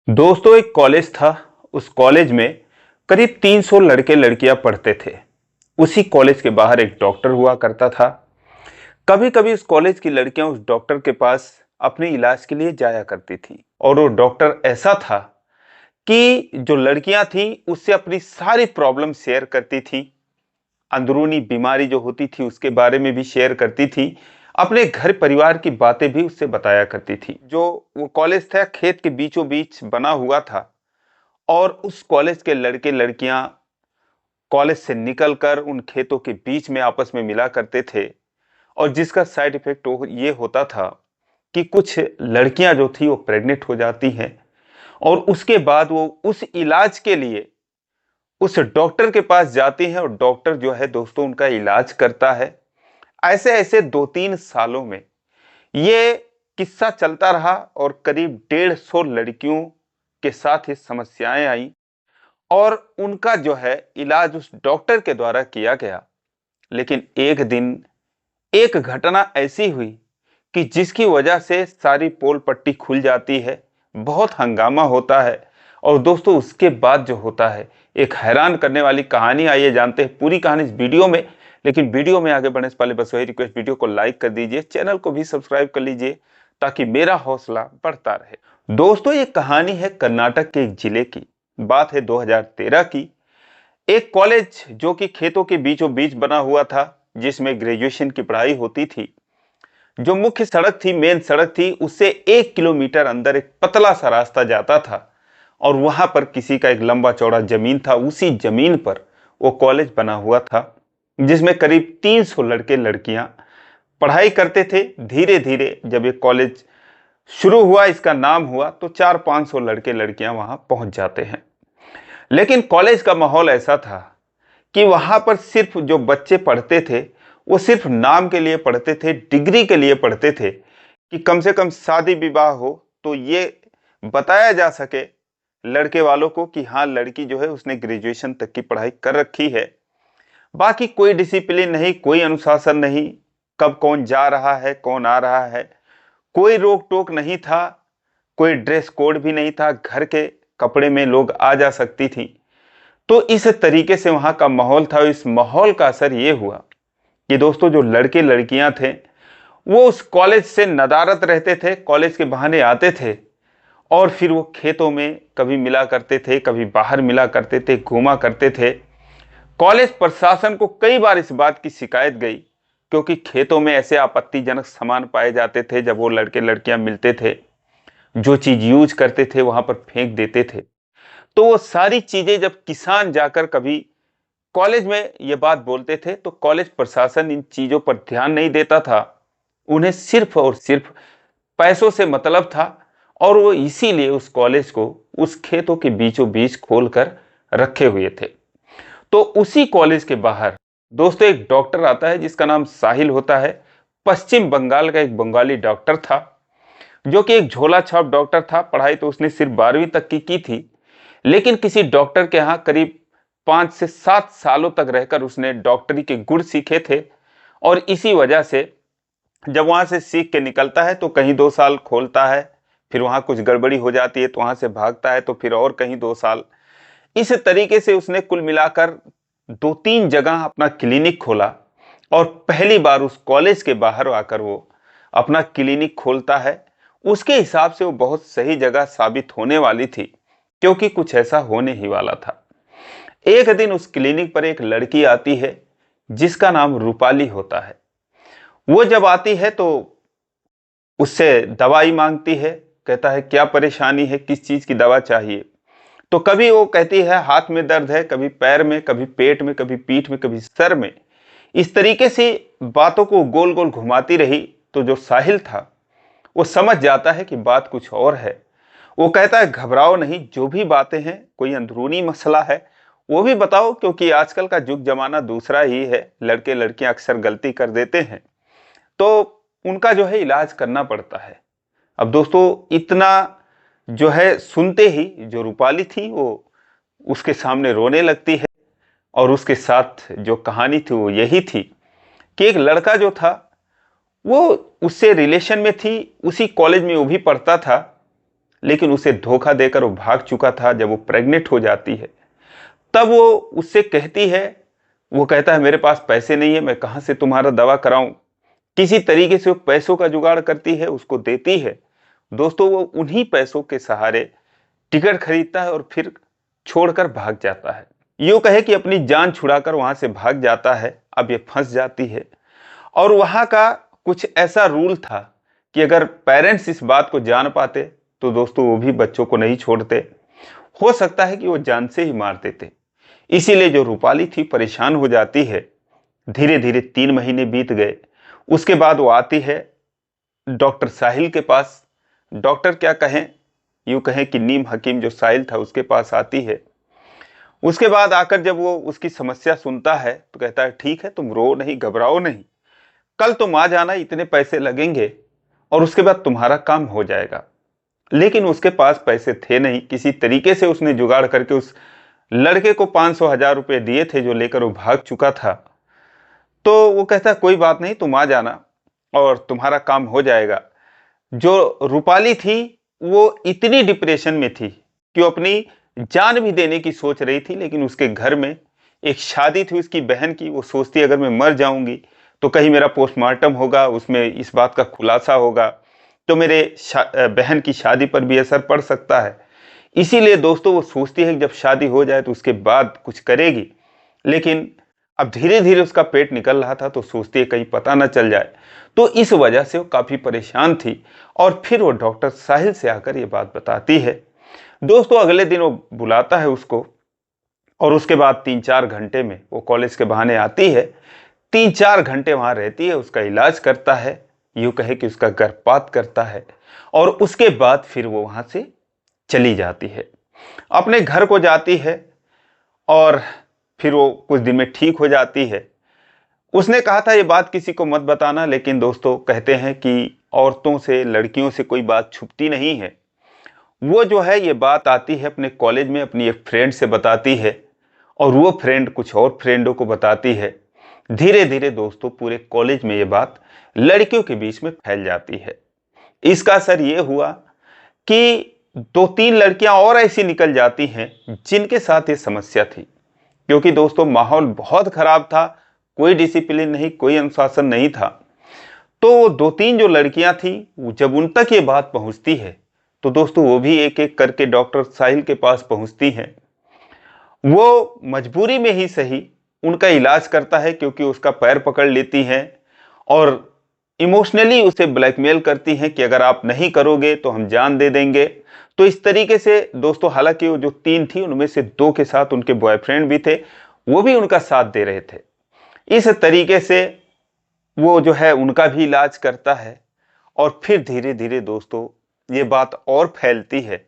दोस्तों, एक कॉलेज था। उस कॉलेज में करीब 300 लड़के लड़कियां पढ़ते थे। उसी कॉलेज के बाहर एक डॉक्टर हुआ करता था। कभी कभी उस कॉलेज की लड़कियां उस डॉक्टर के पास अपने इलाज के लिए जाया करती थी, और वो डॉक्टर ऐसा था कि जो लड़कियां थी उससे अपनी सारी प्रॉब्लम शेयर करती थी। अंदरूनी बीमारी जो होती थी उसके बारे में भी शेयर करती थी। अपने घर परिवार की बातें भी उससे बताया करती थी। जो वो कॉलेज था खेत के बीचों बीच बना हुआ था, और उस कॉलेज के लड़के लड़कियां कॉलेज से निकलकर उन खेतों के बीच में आपस में मिला करते थे। और जिसका साइड इफेक्ट ये होता था कि कुछ लड़कियां जो थी वो प्रेग्नेंट हो जाती हैं, और उसके बाद वो उस इलाज के लिए उस डॉक्टर के पास जाती हैं, और डॉक्टर जो है दोस्तों उनका इलाज करता है। ऐसे ऐसे 2-3 सालों में ये किस्सा चलता रहा, और करीब 150 लड़कियों के साथ ये समस्याएं आई, और उनका जो है इलाज उस डॉक्टर के द्वारा किया गया। लेकिन एक दिन एक घटना ऐसी हुई कि जिसकी वजह से सारी पोल पट्टी खुल जाती है, बहुत हंगामा होता है। और दोस्तों, उसके बाद जो होता है एक हैरान करने वाली कहानी। आइए जानते हैं पूरी कहानी इस वीडियो में। लेकिन वीडियो में आगे बढ़ने से पहले बस वही रिक्वेस्ट, वीडियो को लाइक कर दीजिए, चैनल को भी सब्सक्राइब कर लीजिए ताकि मेरा हौसला बढ़ता रहे। दोस्तों, ये कहानी है कर्नाटक के एक जिले की। बात है 2013 की। एक कॉलेज जो कि खेतों के बीचों बीच बना हुआ था, जिसमें ग्रेजुएशन की पढ़ाई होती थी। जो मुख्य सड़क थी, मेन सड़क थी, उससे 1 किलोमीटर अंदर एक पतला सा रास्ता जाता था, और वहां पर किसी का एक लंबा चौड़ा जमीन था। उसी जमीन पर वो कॉलेज बना हुआ था, जिसमें करीब 300 लड़के लड़कियां पढ़ाई करते थे। धीरे धीरे जब ये कॉलेज शुरू हुआ, इसका नाम हुआ, तो 400-500 लड़के लड़कियां वहां पहुंच जाते हैं। लेकिन कॉलेज का माहौल ऐसा था कि वहां पर सिर्फ जो बच्चे पढ़ते थे वो सिर्फ नाम के लिए पढ़ते थे, डिग्री के लिए पढ़ते थे, कि कम से कम शादी विवाह हो तो ये बताया जा सके लड़के वालों को कि हाँ, लड़की जो है उसने ग्रेजुएशन तक की पढ़ाई कर रखी है। बाकी कोई डिसिप्लिन नहीं, कोई अनुशासन नहीं। कब कौन जा रहा है, कौन आ रहा है, कोई रोक टोक नहीं था। कोई ड्रेस कोड भी नहीं था, घर के कपड़े में लोग आ जा सकती थी। तो इस तरीके से वहां का माहौल था। इस माहौल का असर ये हुआ कि दोस्तों, जो लड़के लड़कियां थे वो उस कॉलेज से नदारत रहते थे, कॉलेज के बहाने आते थे, और फिर वो खेतों में कभी मिला करते थे, कभी बाहर मिला करते थे, घूमा करते थे। कॉलेज प्रशासन को कई बार इस बात की शिकायत गई, क्योंकि खेतों में ऐसे आपत्तिजनक सामान पाए जाते थे। जब वो लड़के लड़कियां मिलते थे, जो चीज यूज करते थे वहां पर फेंक देते थे। तो वो सारी चीजें जब किसान जाकर कभी कॉलेज में ये बात बोलते थे, तो कॉलेज प्रशासन इन चीजों पर ध्यान नहीं देता था। उन्हें सिर्फ और सिर्फ पैसों से मतलब था, और वो इसीलिए उस कॉलेज को उस खेतों के बीचों बीच खोलकर रखे हुए थे। तो उसी कॉलेज के बाहर दोस्तों एक डॉक्टर आता है, जिसका नाम साहिल होता है। पश्चिम बंगाल का एक बंगाली डॉक्टर था, जो कि एक झोला छाप डॉक्टर था। पढ़ाई तो उसने सिर्फ 12वीं तक की थी, लेकिन किसी डॉक्टर के यहाँ करीब 5 से 7 सालों तक रहकर उसने डॉक्टरी के गुण सीखे थे। और इसी वजह से जब वहां से सीख के निकलता है तो कहीं 2 साल खोलता है, फिर वहां कुछ गड़बड़ी हो जाती है तो वहां से भागता है, तो फिर और कहीं 2 साल। इस तरीके से उसने कुल मिलाकर 2-3 जगह अपना क्लिनिक खोला, और पहली बार उस कॉलेज के बाहर आकर वो अपना क्लिनिक खोलता है। उसके हिसाब से वो बहुत सही जगह साबित होने वाली थी, क्योंकि कुछ ऐसा होने ही वाला था। एक दिन उस क्लिनिक पर एक लड़की आती है, जिसका नाम रूपाली होता है। वो जब आती है तो उससे दवाई मांगती है। कहता है क्या परेशानी है, किस चीज की दवा चाहिए। तो कभी वो कहती है हाथ में दर्द है, कभी पैर में, कभी पेट में, कभी पीठ में, कभी सर में। इस तरीके से बातों को गोल गोल घुमाती रही। तो जो साहिल था वो समझ जाता है कि बात कुछ और है। वो कहता है घबराओ नहीं, जो भी बातें हैं, कोई अंदरूनी मसला है वो भी बताओ, क्योंकि आजकल का युग जमाना दूसरा ही है। लड़के लड़कियां अक्सर गलती कर देते हैं, तो उनका जो है इलाज करना पड़ता है। अब दोस्तों, इतना जो है सुनते ही जो रूपाली थी वो उसके सामने रोने लगती है। और उसके साथ जो कहानी थी वो यही थी कि एक लड़का जो था वो उससे रिलेशन में थी, उसी कॉलेज में वो भी पढ़ता था। लेकिन उसे धोखा देकर वो भाग चुका था। जब वो प्रेग्नेंट हो जाती है तब वो उससे कहती है, वो कहता है मेरे पास पैसे नहीं है, मैं कहाँ से तुम्हारा दवा कराऊं। किसी तरीके से वो पैसों का जुगाड़ करती है, उसको देती है। दोस्तों वो उन्हीं पैसों के सहारे टिकट खरीदता है और फिर छोड़कर भाग जाता है। यूं कहे कि अपनी जान छुड़ाकर वहां से भाग जाता है। अब ये फंस जाती है और वहां का कुछ ऐसा रूल था कि अगर पेरेंट्स इस बात को जान पाते तो दोस्तों वो भी बच्चों को नहीं छोड़ते, हो सकता है कि वो जान से ही मार देते। इसीलिए जो रूपाली थी परेशान हो जाती है। धीरे धीरे 3 महीने बीत गए। उसके बाद वो आती है डॉक्टर साहिल के पास। डॉक्टर क्या कहें, यूं कहें कि नीम हकीम जो साहिल था उसके पास आती है। उसके बाद आकर जब वो उसकी समस्या सुनता है तो कहता है ठीक है, तुम रो नहीं, घबराओ नहीं, कल तुम आ जाना, इतने पैसे लगेंगे और उसके बाद तुम्हारा काम हो जाएगा। लेकिन उसके पास पैसे थे नहीं। किसी तरीके से उसने जुगाड़ करके उस लड़के को 500,000 रुपये दिए थे जो लेकर वो भाग चुका था। तो वो कहता है कोई बात नहीं, तुम आ जाना और तुम्हारा काम हो जाएगा। जो रूपाली थी वो इतनी डिप्रेशन में थी कि वो अपनी जान भी देने की सोच रही थी। लेकिन उसके घर में एक शादी थी उसकी बहन की। वो सोचती अगर मैं मर जाऊंगी तो कहीं मेरा पोस्टमार्टम होगा, उसमें इस बात का खुलासा होगा तो मेरे बहन की शादी पर भी असर पड़ सकता है। इसीलिए दोस्तों वो सोचती है कि जब शादी हो जाए तो उसके बाद कुछ करेगी। लेकिन अब धीरे धीरे उसका पेट निकल रहा था तो सोचती है कहीं पता ना चल जाए। तो इस वजह से वो काफ़ी परेशान थी और फिर वो डॉक्टर साहिल से आकर ये बात बताती है। दोस्तों अगले दिन वो बुलाता है उसको और उसके बाद 3-4 घंटे में वो कॉलेज के बहाने आती है। 3-4 घंटे वहाँ रहती है, उसका इलाज करता है, यूँ कहे कि उसका गर्भपात करता है और उसके बाद फिर वो वहाँ से चली जाती है, अपने घर को जाती है और फिर वो कुछ दिन में ठीक हो जाती है। उसने कहा था ये बात किसी को मत बताना, लेकिन दोस्तों कहते हैं कि औरतों से, लड़कियों से कोई बात छुपती नहीं है। वो जो है ये बात आती है अपने कॉलेज में अपनी एक फ्रेंड से बताती है और वो फ्रेंड कुछ और फ्रेंडों को बताती है। धीरे धीरे दोस्तों पूरे कॉलेज में ये बात लड़कियों के बीच में फैल जाती है। इसका असर ये हुआ कि 2-3 लड़कियां और ऐसी निकल जाती हैं जिनके साथ ये समस्या थी। क्योंकि दोस्तों माहौल बहुत खराब था, कोई डिसिप्लिन नहीं, कोई अनुशासन नहीं था। तो 2-3 जो लड़कियां थी जब उन तक ये बात पहुंचती है तो दोस्तों वो भी एक एक करके डॉक्टर साहिल के पास पहुंचती हैं। वो मजबूरी में ही सही उनका इलाज करता है, क्योंकि उसका पैर पकड़ लेती हैं और इमोशनली उसे ब्लैकमेल करती हैं कि अगर आप नहीं करोगे तो हम जान दे देंगे। तो इस तरीके से दोस्तों, हालांकि वो जो 3 थी उनमें से 2 के साथ उनके बॉयफ्रेंड भी थे, वो भी उनका साथ दे रहे थे। इस तरीके से वो जो है उनका भी इलाज करता है और फिर धीरे धीरे दोस्तों ये बात और फैलती है।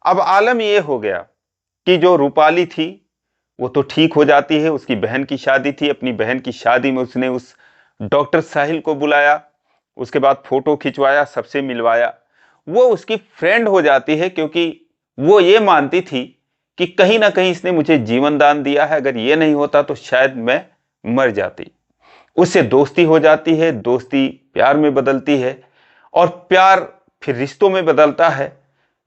अब आलम ये हो गया कि जो रूपाली थी वो तो ठीक हो जाती है, उसकी बहन की शादी थी, अपनी बहन की शादी में उसने उस डॉक्टर साहिल को बुलाया, उसके बाद फोटो खिंचवाया, सबसे मिलवाया। वो उसकी फ्रेंड हो जाती है क्योंकि वो ये मानती थी कि कहीं ना कहीं इसने मुझे जीवन दान दिया है, अगर ये नहीं होता तो शायद मैं मर जाती। उससे दोस्ती हो जाती है, दोस्ती प्यार में बदलती है और प्यार फिर रिश्तों में बदलता है।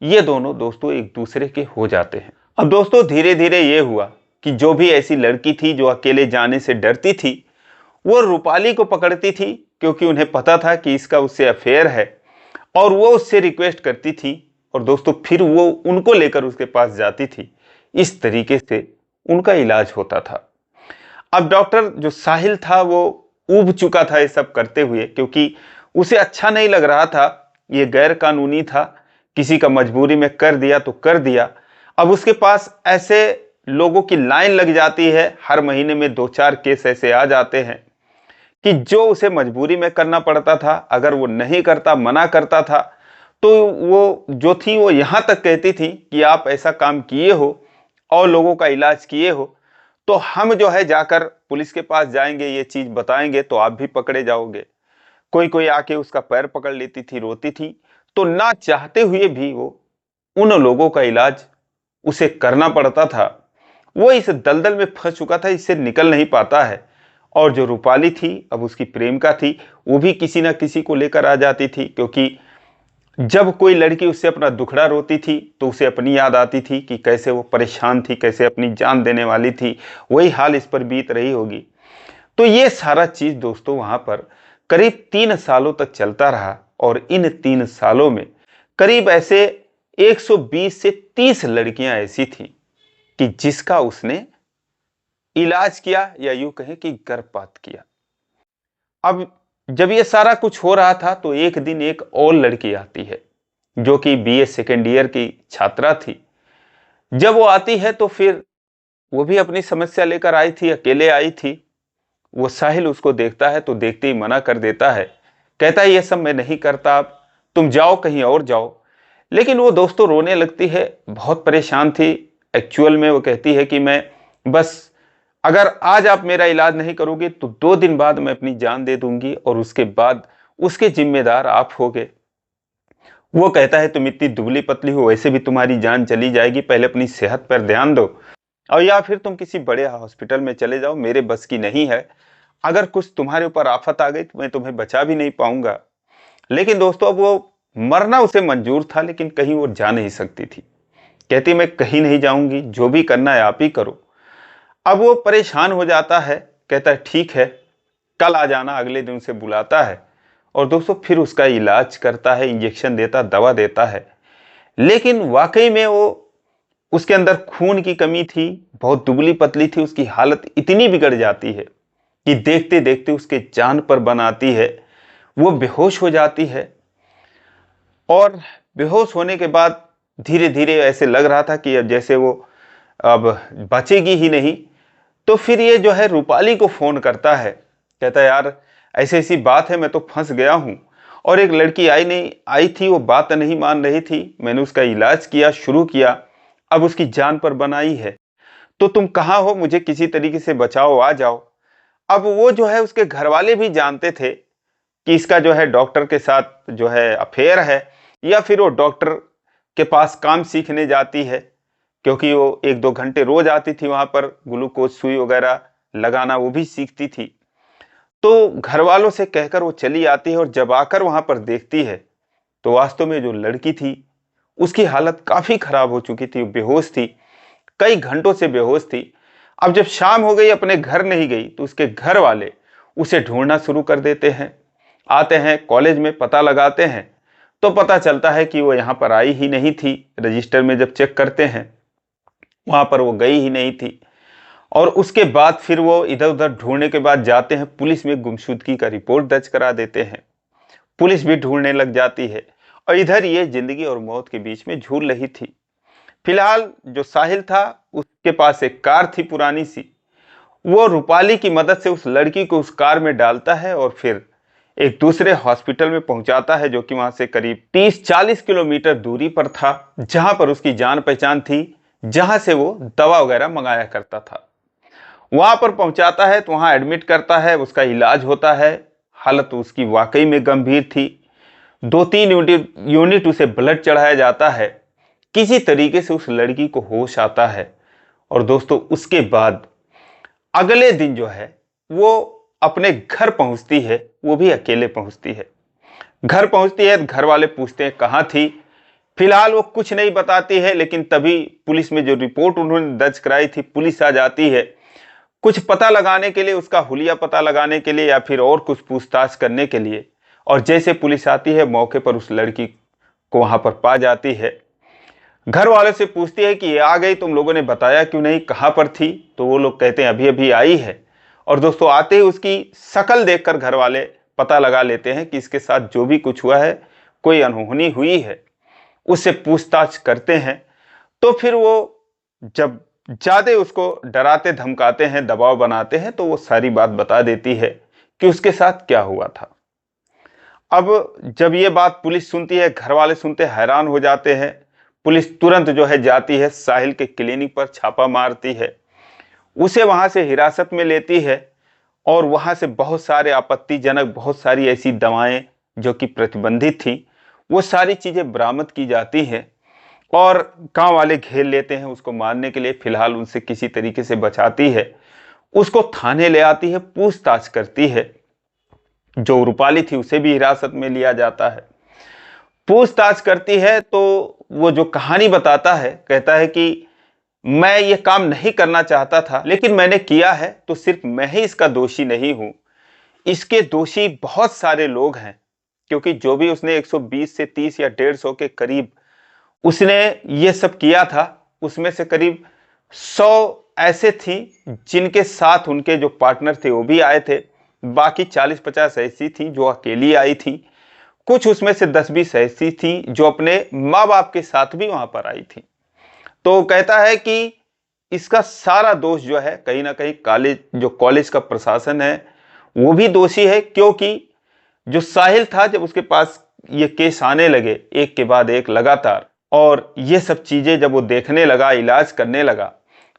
ये दोनों दोस्तों एक दूसरे के हो जाते हैं। अब दोस्तों धीरे धीरे ये हुआ कि जो भी ऐसी लड़की थी जो अकेले जाने से डरती थी वो रूपाली को पकड़ती थी, क्योंकि उन्हें पता था कि इसका उससे अफेयर है और वो उससे रिक्वेस्ट करती थी और दोस्तों फिर वो उनको लेकर उसके पास जाती थी। इस तरीके से उनका इलाज होता था। अब डॉक्टर जो साहिल था वो ऊब चुका था ये सब करते हुए, क्योंकि उसे अच्छा नहीं लग रहा था, ये गैर कानूनी था, किसी का मजबूरी में कर दिया तो कर दिया। अब उसके पास ऐसे लोगों की लाइन लग जाती है, हर महीने में 2-4 केस ऐसे आ जाते हैं कि जो उसे मजबूरी में करना पड़ता था। अगर वो नहीं करता, मना करता था, तो वो जो थी वो यहाँ तक कहती थी कि आप ऐसा काम किए हो और लोगों का इलाज किए हो तो हम जो है जाकर पुलिस के पास जाएंगे, ये चीज़ बताएंगे तो आप भी पकड़े जाओगे। कोई कोई आके उसका पैर पकड़ लेती थी, रोती थी। तो ना चाहते हुए भी वो उन लोगों का इलाज उसे करना पड़ता था। वो इस दलदल में फंस चुका था, इससे निकल नहीं पाता है। और जो रूपाली थी, अब उसकी प्रेमिका थी, वो भी किसी ना किसी को लेकर आ जाती थी, क्योंकि जब कोई लड़की उससे अपना दुखड़ा रोती थी तो उसे अपनी याद आती थी कि कैसे वो परेशान थी, कैसे अपनी जान देने वाली थी, वही हाल इस पर बीत रही होगी। तो ये सारा चीज दोस्तों वहां पर करीब 3 सालों तक चलता रहा, और इन 3 सालों में करीब ऐसे 120 से 30 लड़कियां ऐसी थी कि जिसका उसने इलाज किया, या यूं कहें कि गर्भपात किया। अब जब ये सारा कुछ हो रहा था तो एक दिन एक और लड़की आती है जो कि बीए सेकेंड ईयर की छात्रा थी। जब वो आती है तो फिर वो भी अपनी समस्या लेकर आई थी, अकेले आई थी। वो साहिल उसको देखता है तो देखते ही मना कर देता है, कहता है ये सब मैं नहीं करता, अब तुम जाओ कहीं और जाओ। लेकिन वो दोस्तों रोने लगती है, बहुत परेशान थी। एक्चुअल में वो कहती है कि मैं बस, अगर आज आप मेरा इलाज नहीं करोगे तो 2 दिन बाद मैं अपनी जान दे दूंगी, और उसके बाद उसके जिम्मेदार आप होगे। वो कहता है तुम इतनी दुबली पतली हो, वैसे भी तुम्हारी जान चली जाएगी, पहले अपनी सेहत पर ध्यान दो, और या फिर तुम किसी बड़े हॉस्पिटल में चले जाओ, मेरे बस की नहीं है। अगर कुछ तुम्हारे ऊपर आफत आ गई तो मैं तुम्हें बचा भी नहीं पाऊंगा। लेकिन दोस्तों अब वो मरना उसे मंजूर था, लेकिन कहीं वो जा नहीं सकती थी। कहती मैं कहीं नहीं जाऊंगी, जो भी करना है आप ही करो। अब वो परेशान हो जाता है, कहता है ठीक है, कल आ जाना। अगले दिन उसे बुलाता है और दोस्तों फिर उसका इलाज करता है, इंजेक्शन देता, दवा देता है। लेकिन वाकई में वो, उसके अंदर खून की कमी थी, बहुत दुबली पतली थी, उसकी हालत इतनी बिगड़ जाती है कि देखते देखते उसके जान पर बन आती है। वो बेहोश हो जाती है, और बेहोश होने के बाद धीरे धीरे ऐसे लग रहा था कि अब जैसे वो अब बचेगी ही नहीं। तो फिर ये जो है रूपाली को फोन करता है, कहता है यार ऐसी ऐसी बात है, मैं तो फंस गया हूँ, और एक लड़की आई थी, वो बात नहीं मान रही थी, मैंने उसका इलाज किया, शुरू किया, अब उसकी जान पर बनाई है, तो तुम कहाँ हो, मुझे किसी तरीके से बचाओ, आ जाओ। अब वो जो है उसके घर वाले भी जानते थे कि इसका जो है डॉक्टर के साथ जो है अफेयर है, या फिर वो डॉक्टर के पास काम सीखने जाती है, क्योंकि वो 1-2 घंटे रोज आती थी वहां पर, ग्लूकोज सुई वगैरह लगाना वो भी सीखती थी। तो घर वालों से कहकर वो चली आती है, और जब आकर वहां पर देखती है तो वास्तव में जो लड़की थी उसकी हालत काफी खराब हो चुकी थी, बेहोश थी, कई घंटों से बेहोश थी। अब जब शाम हो गई, अपने घर नहीं गई, तो उसके घर वाले उसे ढूंढना शुरू कर देते हैं। आते हैं कॉलेज में, पता लगाते हैं, तो पता चलता है कि वो यहाँ पर आई ही नहीं थी। रजिस्टर में जब चेक करते हैं वहां पर वो गई ही नहीं थी। और उसके बाद फिर वो इधर उधर ढूंढने के बाद जाते हैं पुलिस में, गुमशुदगी का रिपोर्ट दर्ज करा देते हैं। पुलिस भी ढूंढने लग जाती है, और इधर ये जिंदगी और मौत के बीच में झूल रही थी। फिलहाल जो साहिल था उसके पास एक कार थी पुरानी सी, वो रूपाली की मदद से उस लड़की को उस कार में डालता है और फिर एक दूसरे हॉस्पिटल में पहुंचाता है, जो कि वहां से करीब 30-40 किलोमीटर दूरी पर था, जहां पर उसकी जान पहचान थी, जहां से वो दवा वगैरह मंगाया करता था। वहां पर पहुंचाता है तो वहां एडमिट करता है, उसका इलाज होता है। हालत उसकी वाकई में गंभीर थी, 2-3 यूनिट उसे ब्लड चढ़ाया जाता है। किसी तरीके से उस लड़की को होश आता है, और दोस्तों उसके बाद अगले दिन जो है वो अपने घर पहुंचती है, वो भी अकेले पहुंचती है। घर पहुंचती है, घर वाले पूछते हैं कहाँ थी। फिलहाल वो कुछ नहीं बताती है, लेकिन तभी पुलिस में जो रिपोर्ट उन्होंने दर्ज कराई थी, पुलिस आ जाती है कुछ पता लगाने के लिए, उसका हुलिया पता लगाने के लिए, या फिर और कुछ पूछताछ करने के लिए। और जैसे पुलिस आती है मौके पर उस लड़की को वहां पर पा जाती है। घर वालों से पूछती है कि ये आ गई, तुम लोगों ने बताया क्यों नहीं, कहाँ पर थी? तो वो लोग कहते हैं अभी अभी आई है। और दोस्तों आते ही उसकी शक्ल देखकर घर वाले पता लगा लेते हैं कि इसके साथ जो भी कुछ हुआ है, कोई अनहोनी हुई है। उससे पूछताछ करते हैं, तो फिर वो जब ज्यादा उसको डराते धमकाते हैं, दबाव बनाते हैं, तो वो सारी बात बता देती है कि उसके साथ क्या हुआ था। अब जब ये बात पुलिस सुनती है, घर वाले सुनते हैरान हो जाते हैं। पुलिस तुरंत जो है जाती है, साहिल के क्लिनिक पर छापा मारती है, उसे वहां से हिरासत में लेती है, और वहां से बहुत सारे आपत्तिजनक, बहुत सारी ऐसी दवाएं जो कि प्रतिबंधित थी, वो सारी चीजें बरामद की जाती हैं। और गांव वाले घेर लेते हैं उसको मारने के लिए। फिलहाल उनसे किसी तरीके से बचाती है, उसको थाने ले आती है, पूछताछ करती है। जो रूपाली थी उसे भी हिरासत में लिया जाता है। पूछताछ करती है तो वो जो कहानी बताता है, कहता है कि मैं ये काम नहीं करना चाहता था, लेकिन मैंने किया है, तो सिर्फ मैं ही इसका दोषी नहीं हूं, इसके दोषी बहुत सारे लोग हैं। क्योंकि जो भी उसने 120 से 30 या 150 के करीब उसने ये सब किया था, उसमें से करीब 100 ऐसे थी जिनके साथ उनके जो पार्टनर थे वो भी आए थे। बाकी 40-50 ऐसी थी जो अकेली आई थी। कुछ उसमें से 10-20 ऐसी थी जो अपने माँ बाप के साथ भी वहां पर आई थी। तो कहता है कि इसका सारा दोष जो है कहीं ना कहीं कॉलेज का प्रशासन है वो भी दोषी है। क्योंकि जो साहिल था, जब उसके पास ये केस आने लगे एक के बाद एक लगातार, और ये सब चीजें जब वो देखने लगा, इलाज करने लगा,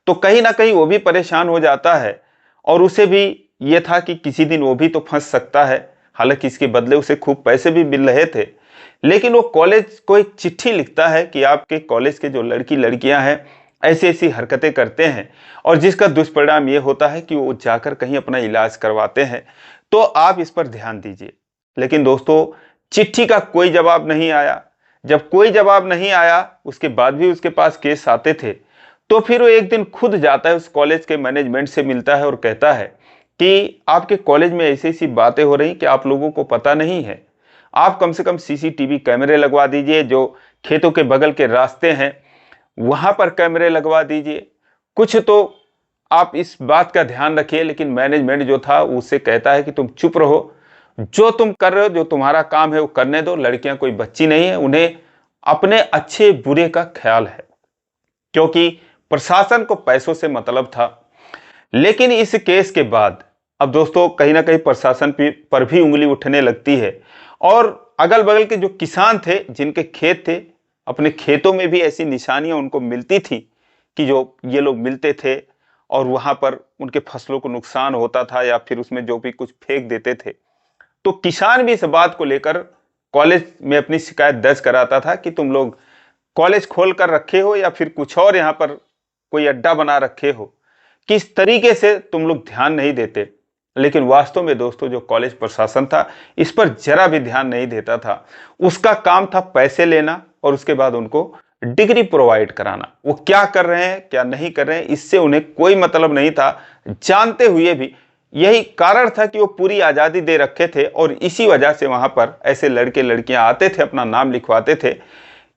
तो कहीं ना कहीं वो भी परेशान हो जाता है। और उसे भी ये था कि किसी दिन वो भी तो फंस सकता है। हालांकि इसके बदले उसे खूब पैसे भी मिल रहे थे। लेकिन वो कॉलेज को एक चिट्ठी लिखता है कि आपके कॉलेज के जो लड़कियां हैं ऐसी ऐसी हरकतें करते हैं, और जिसका दुष्परिणाम ये होता है कि वो जाकर कहीं अपना इलाज करवाते हैं, तो आप इस पर ध्यान दीजिए। लेकिन दोस्तों, चिट्ठी का कोई जवाब नहीं आया। जब कोई जवाब नहीं आया, उसके बाद भी उसके पास केस आते थे, तो फिर वो एक दिन खुद जाता है, उस कॉलेज के मैनेजमेंट से मिलता है और कहता है कि आपके कॉलेज में ऐसी ऐसी बातें हो रही कि आप लोगों को पता नहीं है। आप कम से कम सीसीटीवी कैमरे लगवा दीजिए, जो खेतों के बगल के रास्ते हैं वहां पर कैमरे लगवा दीजिए, कुछ तो आप इस बात का ध्यान रखिए। लेकिन मैनेजमेंट जो था उससे कहता है कि तुम चुप रहो, जो तुम कर रहे हो, जो तुम्हारा काम है वो करने दो। लड़कियां कोई बच्ची नहीं है, उन्हें अपने अच्छे बुरे का ख्याल है। क्योंकि प्रशासन को पैसों से मतलब था। लेकिन इस केस के बाद अब दोस्तों कहीं ना कहीं प्रशासन पर भी उंगली उठने लगती है, और अगल बगल के जो किसान थे जिनके खेत थे, अपने खेतों में भी ऐसी निशानियां उनको मिलती थी कि जो ये लोग मिलते थे और वहां पर उनके फसलों को नुकसान होता था, या फिर उसमें जो भी कुछ फेंक देते थे। तो किसान भी इस बात को लेकर कॉलेज में अपनी शिकायत दर्ज कराता था कि तुम लोग कॉलेज खोल कर रखे हो या फिर कुछ और यहाँ पर कोई अड्डा बना रखे हो, किस तरीके से तुम लोग ध्यान नहीं देते। लेकिन वास्तव में दोस्तों जो कॉलेज प्रशासन था इस पर जरा भी ध्यान नहीं देता था। उसका काम था पैसे लेना और उसके बाद उनको डिग्री प्रोवाइड कराना। वो क्या कर रहे हैं क्या नहीं कर रहे हैं इससे उन्हें कोई मतलब नहीं था। जानते हुए भी यही कारण था कि वो पूरी आजादी दे रखे थे, और इसी वजह से वहां पर ऐसे लड़के लड़कियां आते थे, अपना नाम लिखवाते थे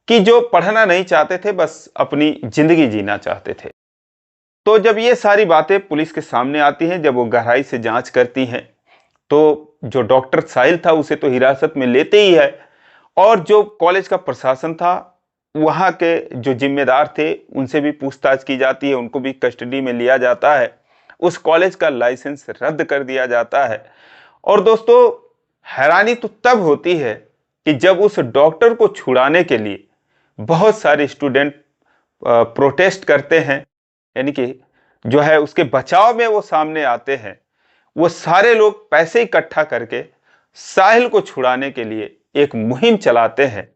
कि जो पढ़ना नहीं चाहते थे, बस अपनी जिंदगी जीना चाहते थे। तो जब ये सारी बातें पुलिस के सामने आती हैं, जब वो गहराई से जांच करती हैं, तो जो डॉक्टर साहिल था उसे तो हिरासत में लेते ही है, और जो कॉलेज का प्रशासन था, वहां के जो जिम्मेदार थे, उनसे भी पूछताछ की जाती है, उनको भी कस्टडी में लिया जाता है। उस कॉलेज का लाइसेंस रद्द कर दिया जाता है। और दोस्तों हैरानी तो तब होती है कि जब उस डॉक्टर को छुड़ाने के लिए बहुत सारे स्टूडेंट प्रोटेस्ट करते हैं, यानी कि जो है उसके बचाव में वो सामने आते हैं। वो सारे लोग पैसे इकट्ठा करके साहिल को छुड़ाने के लिए एक मुहिम चलाते हैं।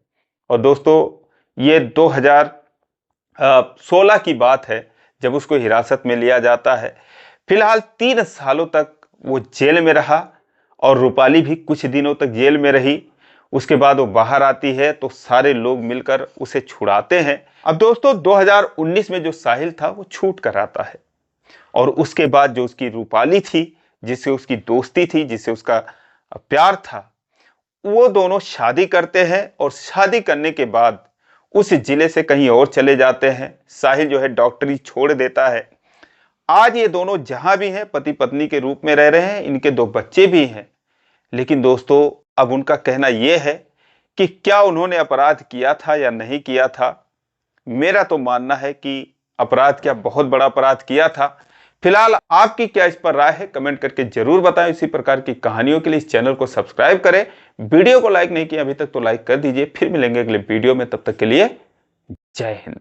और दोस्तों ये 2016 की बात है जब उसको हिरासत में लिया जाता है। फिलहाल 3 सालों तक वो जेल में रहा, और रूपाली भी कुछ दिनों तक जेल में रही। उसके बाद वो बाहर आती है तो सारे लोग मिलकर उसे छुड़ाते हैं। अब दोस्तों 2019 में जो साहिल था वो छूट कर आता है, और उसके बाद जो उसकी रूपाली थी, जिससे उसकी दोस्ती थी, जिससे उसका प्यार था, वो दोनों शादी करते हैं। और शादी करने के बाद उस जिले से कहीं और चले जाते हैं। साहिल जो है डॉक्टरी छोड़ देता है। आज ये दोनों जहां भी हैं पति पत्नी के रूप में रह रहे हैं, इनके 2 बच्चे भी हैं। लेकिन दोस्तों अब उनका कहना यह है कि क्या उन्होंने अपराध किया था या नहीं किया था। मेरा तो मानना है कि अपराध क्या, बहुत बड़ा अपराध किया था। फिलहाल आपकी क्या इस पर राय है, कमेंट करके जरूर बताएं। इसी प्रकार की कहानियों के लिए इस चैनल को सब्सक्राइब करें। वीडियो को लाइक नहीं किया अभी तक तो लाइक कर दीजिए। फिर मिलेंगे अगले वीडियो में, तब तक के लिए जय हिंद।